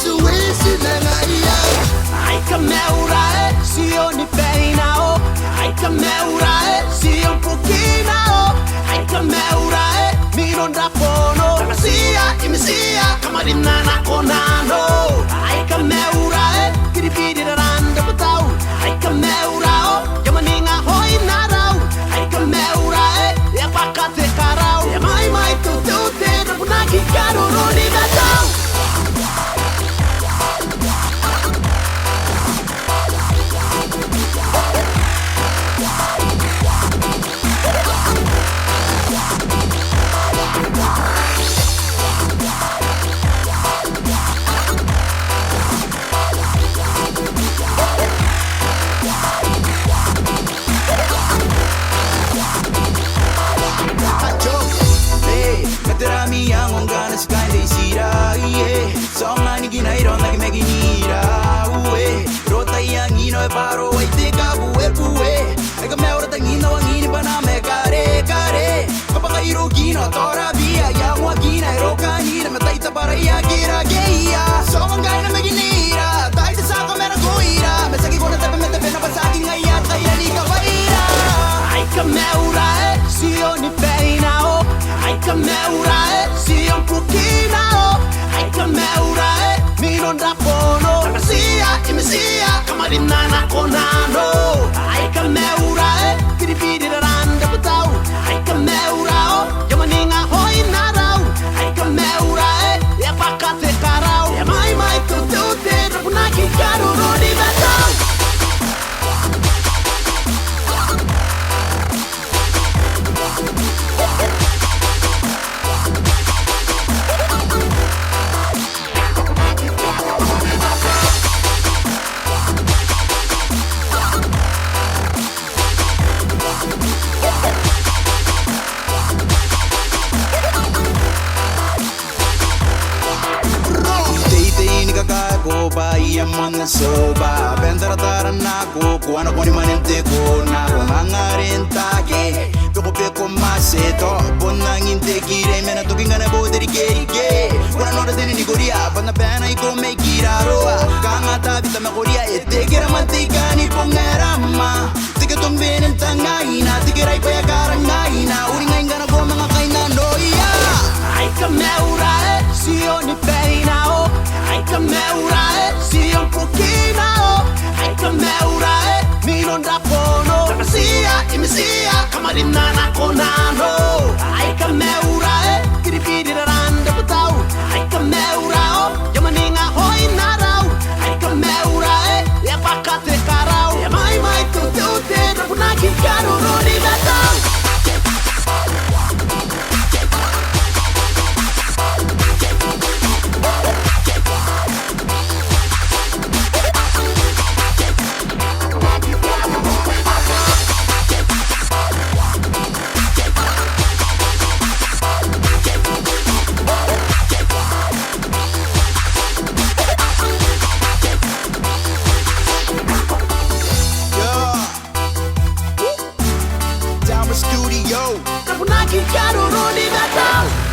suwisi lengaia. Ai kameura sioni peina o. Ai kameura sion pukina o. Ai kameura mironda pono. Sia imisia kamarinana konano. Ai kameura kiripidi randa batau. Ai kameura o yamaninga hoi narau. Ai kameura ya pakate karau. Ya mai tu te rabunaki karoro ni batau. Yang ongana skande sira ie songa ni gina iro na megi nira uwe rota yang ino e paro e te ka buwe ai ka meura tangina wangini bana me kare apa ka iro gino tora via yang wagina iro kanina mata ita para ia gira geia songa na megi nira tai te saka mera goira me saki gona tepe me tepe na pasaki ngaya kaya ni ka vaira. Ai ka meura sioni peina o. Ai ka meura sion pukina o. Ai ka meura mironda pono. Sia imisia kamarinana konano. Ai ka meura kiripidi randa batau. Ai ka meura o yamaninga hoi narau. Ai ka meura ya pakate karau. Ya mai tu te rabunaki karoro di batau. Iya mana soba bentara taran aku kuana koni manente kona mangarin take peko peko maseto bonang inte kire mena to kingana boderi ke kuana nora deni ni goria bana pena I come kiraroa kanga ta vita me goria e te kira mantika ni pongarama tike tombenen tangaina tike rai pa karangaina uringa ingana go mga kaina noia. Ai kameura sioni peina o. Ai kameura sion pukina o. Ai kameura mironda pono. Sia imisia kamarinana konano. Ai kameura kiripidi randa batau. Ai kameura o yamaninga hoi narau. Ai kameura ya pakate karau. Ya mai tu te rabunaki karoro ni batau. Studio. Rabunaki karoro ni batau.